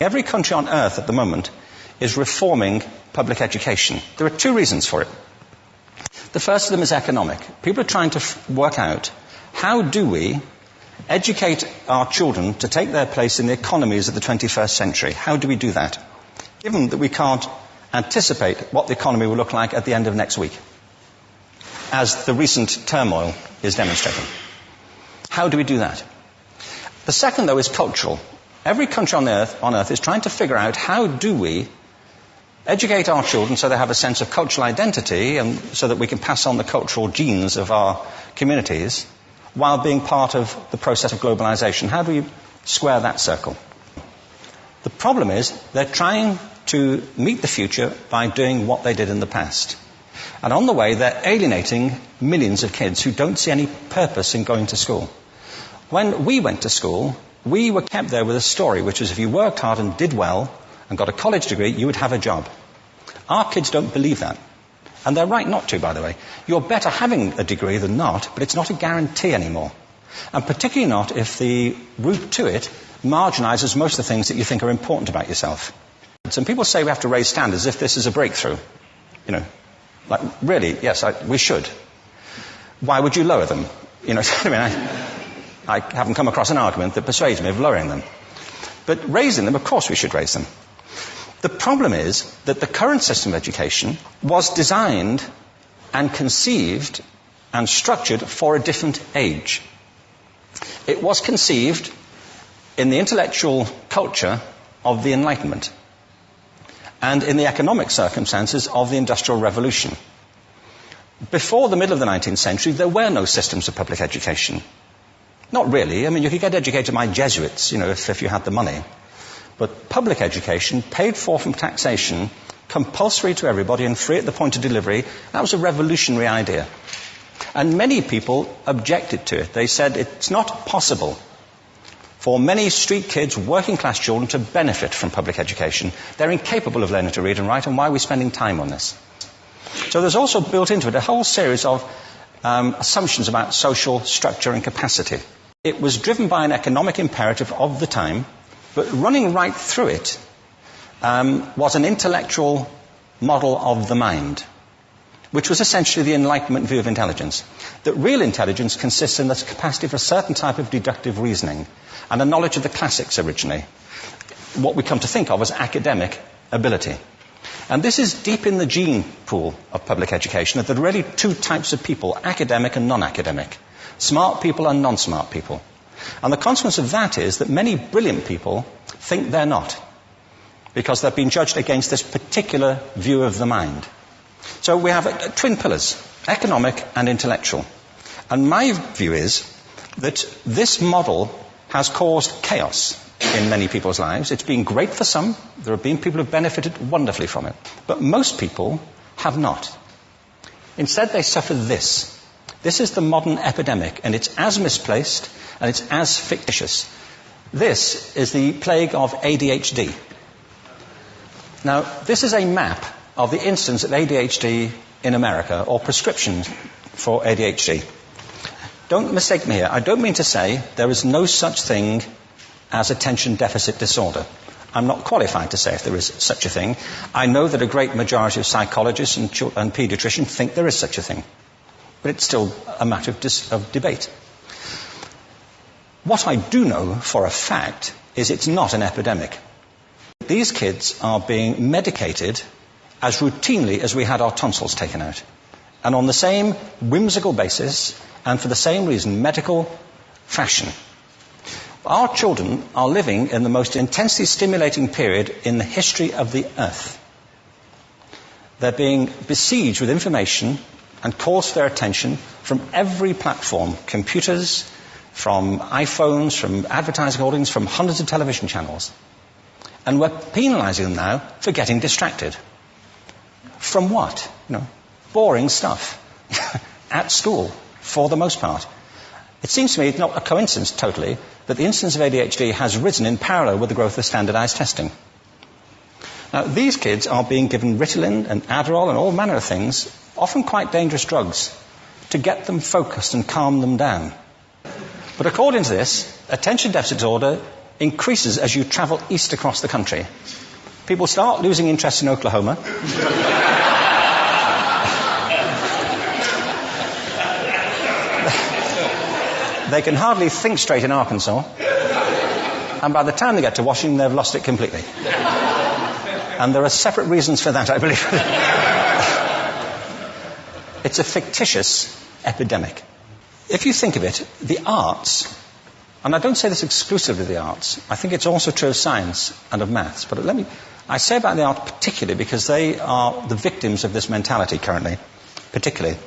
Every country on earth at the moment is reforming public education. There are two reasons for it. The first of them is economic. People are trying to work out, how do we educate our children to take their place in the economies of the 21st century? How do we do that? Given that we can't anticipate what the economy will look like at the end of next week, as the recent turmoil is demonstrating. How do we do that? The second, though, is cultural. Every country on earth is trying to figure out, how do we educate our children so they have a sense of cultural identity and so that we can pass on the cultural genes of our communities while being part of the process of globalization. How do we square that circle? The problem is they're trying to meet the future by doing what they did in the past. And on the way, they're alienating millions of kids who don't see any purpose in going to school. When we went to school, we were kept there with a story, which is if you worked hard and did well and got a college degree, you would have a job. Our kids don't believe that. And they're right not to, by the way. You're better having a degree than not, but it's not a guarantee anymore. And particularly not if the route to it marginalizes most of the things that you think are important about yourself. And people say we have to raise standards as if this is a breakthrough. You know, like, really, yes, we should. Why would you lower them? You know, I mean, I haven't come across an argument that persuades me of lowering them. But raising them, of course we should raise them. The problem is that the current system of education was designed and conceived and structured for a different age. It was conceived in the intellectual culture of the Enlightenment and in the economic circumstances of the Industrial Revolution. Before the middle of the 19th century, there were no systems of public education. Not really. I mean, you could get educated by Jesuits, you know, if you had the money. But public education, paid for from taxation, compulsory to everybody and free at the point of delivery, that was a revolutionary idea. And many people objected to it. They said it's not possible for many street kids, working class children, to benefit from public education. They're incapable of learning to read and write, and why are we spending time on this? So there's also built into it a whole series of assumptions about social structure and capacity. It was driven by an economic imperative of the time, but running right through it was an intellectual model of the mind, which was essentially the Enlightenment view of intelligence. That real intelligence consists in the capacity for a certain type of deductive reasoning and a knowledge of the classics originally, what we come to think of as academic ability. And this is deep in the gene pool of public education, that there are really two types of people, academic and non-academic, smart people and non-smart people. And the consequence of that is that many brilliant people think they're not, because they've been judged against this particular view of the mind. So we have twin pillars, economic and intellectual. And my view is that this model has caused chaos in many people's lives. It's been great for some. There have been people who have benefited wonderfully from it. But most people have not. Instead, they suffer this. This is the modern epidemic, and it's as misplaced and it's as fictitious. This is the plague of ADHD. Now, this is a map of the incidence of ADHD in America, or prescriptions for ADHD. Don't mistake me here. I don't mean to say there is no such thing as attention deficit disorder. I'm not qualified to say if there is such a thing. I know that a great majority of psychologists and paediatricians think there is such a thing. But it's still a matter of debate. What I do know for a fact is it's not an epidemic. These kids are being medicated as routinely as we had our tonsils taken out. And on the same whimsical basis, and for the same reason, medical fashion. Our children are living in the most intensely stimulating period in the history of the earth. They're being besieged with information and calls for their attention from every platform, computers, from iPhones, from advertising holdings, from hundreds of television channels. And we're penalizing them now for getting distracted. From what? Boring stuff. At school, for the most part. It seems to me it's not a coincidence totally that the incidence of ADHD has risen in parallel with the growth of standardized testing. Now, these kids are being given Ritalin and Adderall and all manner of things, often quite dangerous drugs, to get them focused and calm them down. But according to this, attention deficit disorder increases as you travel east across the country. People start losing interest in Oklahoma. They can hardly think straight in Arkansas. And by the time they get to Washington, they've lost it completely. And there are separate reasons for that, I believe. It's a fictitious epidemic. If you think of it, the arts, and I don't say this exclusively of the arts, I think it's also true of science and of maths, but I say about the arts particularly because they are the victims of this mentality currently, particularly.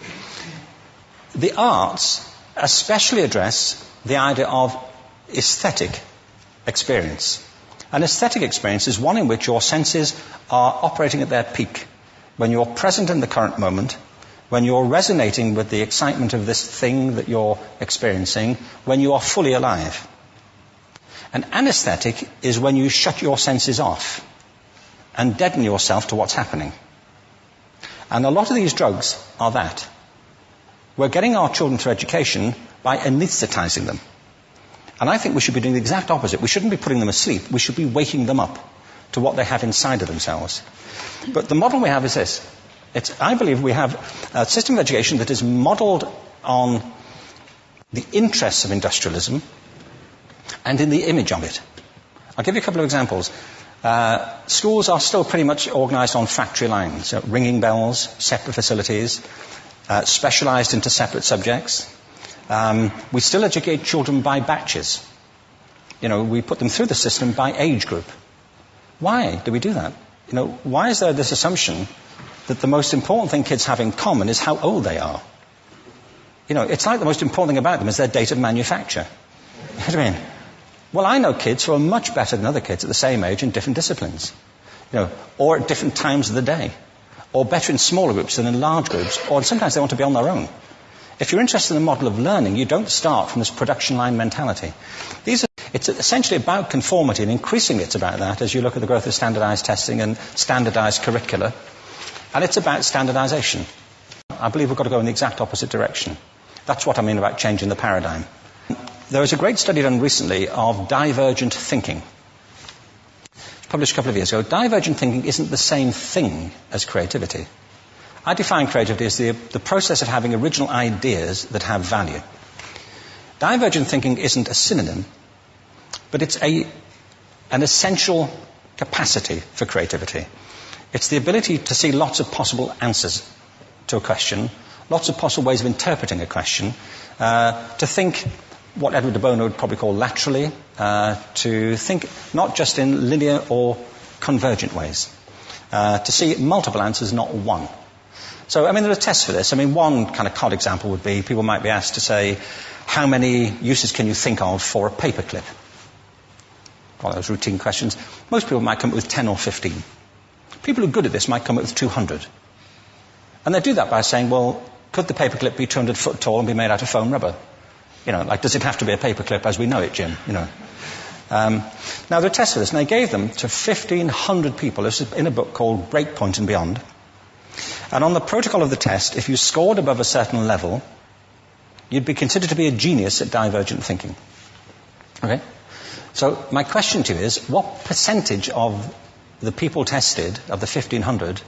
The arts especially address the idea of aesthetic experience. An aesthetic experience is one in which your senses are operating at their peak, when you're present in the current moment, when you're resonating with the excitement of this thing that you're experiencing, when you are fully alive. An anesthetic is when you shut your senses off and deaden yourself to what's happening. And a lot of these drugs are that. We're getting our children through education by anesthetizing them. And I think we should be doing the exact opposite. We shouldn't be putting them asleep. We should be waking them up to what they have inside of themselves. But the model we have is this. I believe we have a system of education that is modeled on the interests of industrialism and in the image of it. I'll give you a couple of examples. Schools are still pretty much organized on factory lines, ringing bells, separate facilities, specialized into separate subjects. We still educate children by batches. We put them through the system by age group. Why do we do that? Why is there this assumption that the most important thing kids have in common is how old they are? It's like the most important thing about them is their date of manufacture. You know what I mean? Well, I know kids who are much better than other kids at the same age in different disciplines, or at different times of the day, or better in smaller groups than in large groups, or sometimes they want to be on their own. If you're interested in the model of learning, you don't start from this production line mentality. It's essentially about conformity, and increasingly it's about that as you look at the growth of standardized testing and standardized curricula. And it's about standardization. I believe we've got to go in the exact opposite direction. That's what I mean about changing the paradigm. There was a great study done recently of divergent thinking. Published a couple of years ago. Divergent thinking isn't the same thing as creativity. I define creativity as the process of having original ideas that have value. Divergent thinking isn't a synonym, but it's an essential capacity for creativity. It's the ability to see lots of possible answers to a question, lots of possible ways of interpreting a question, to think what Edward de Bono would probably call laterally, to think not just in linear or convergent ways, to see multiple answers, not one. So, there are tests for this. One kind of cod example would be people might be asked to say, how many uses can you think of for a paperclip? One of those routine questions. Most people might come up with 10 or 15. People who are good at this might come up with 200. And they do that by saying, well, could the paperclip be 200 foot tall and be made out of foam rubber? Does it have to be a paperclip as we know it, Jim? Now, there are tests for this, and they gave them to 1,500 people. This is in a book called Breakpoint and Beyond. And on the protocol of the test, if you scored above a certain level, you'd be considered to be a genius at divergent thinking. Okay? So my question to you is, what percentage of the people tested, of the 1,500,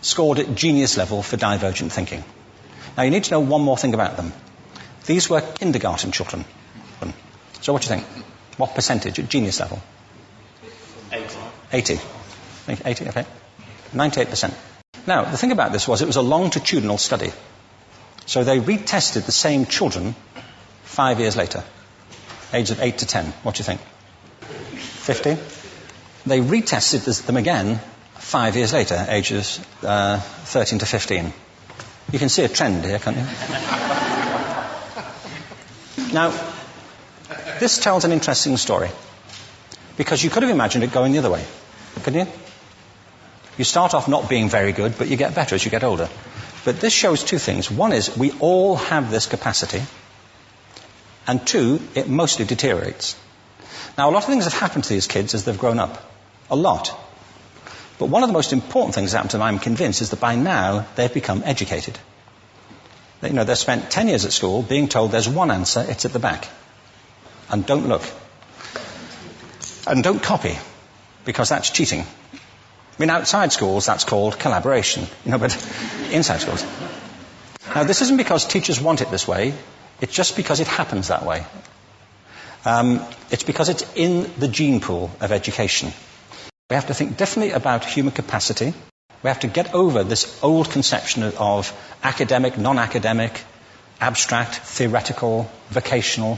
scored at genius level for divergent thinking? Now, you need to know one more thing about them. These were kindergarten children. So what do you think? What percentage at genius level? 80. 80, okay. 98%. Now, the thing about this was it was a longitudinal study. So they retested the same children 5 years later, ages of 8 to 10. What do you think? 50? They retested them again 5 years later, ages 13 to 15. You can see a trend here, can't you? Now, this tells an interesting story, because you could have imagined it going the other way, couldn't you? You start off not being very good, but you get better as you get older. But this shows two things. One is we all have this capacity, and two, it mostly deteriorates. Now, a lot of things have happened to these kids as they've grown up. A lot. But one of the most important things that happened to them, I'm convinced, is that by now they've become educated. They've spent 10 years at school being told there's one answer, it's at the back. And don't look. And don't copy, because that's cheating. I mean, outside schools, that's called collaboration, but inside schools. Now, this isn't because teachers want it this way, it's just because it happens that way. It's because it's in the gene pool of education. We have to think differently about human capacity. We have to get over this old conception of academic, non-academic, abstract, theoretical, vocational,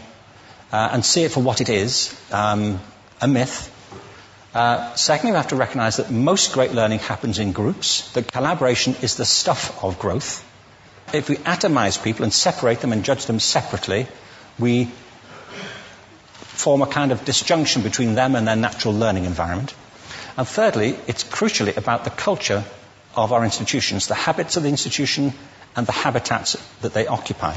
and see it for what it is, a myth. Secondly, we have to recognize that most great learning happens in groups, that collaboration is the stuff of growth. If we atomize people and separate them and judge them separately, we form a kind of disjunction between them and their natural learning environment. And thirdly, it's crucially about the culture of our institutions, the habits of the institution and the habitats that they occupy.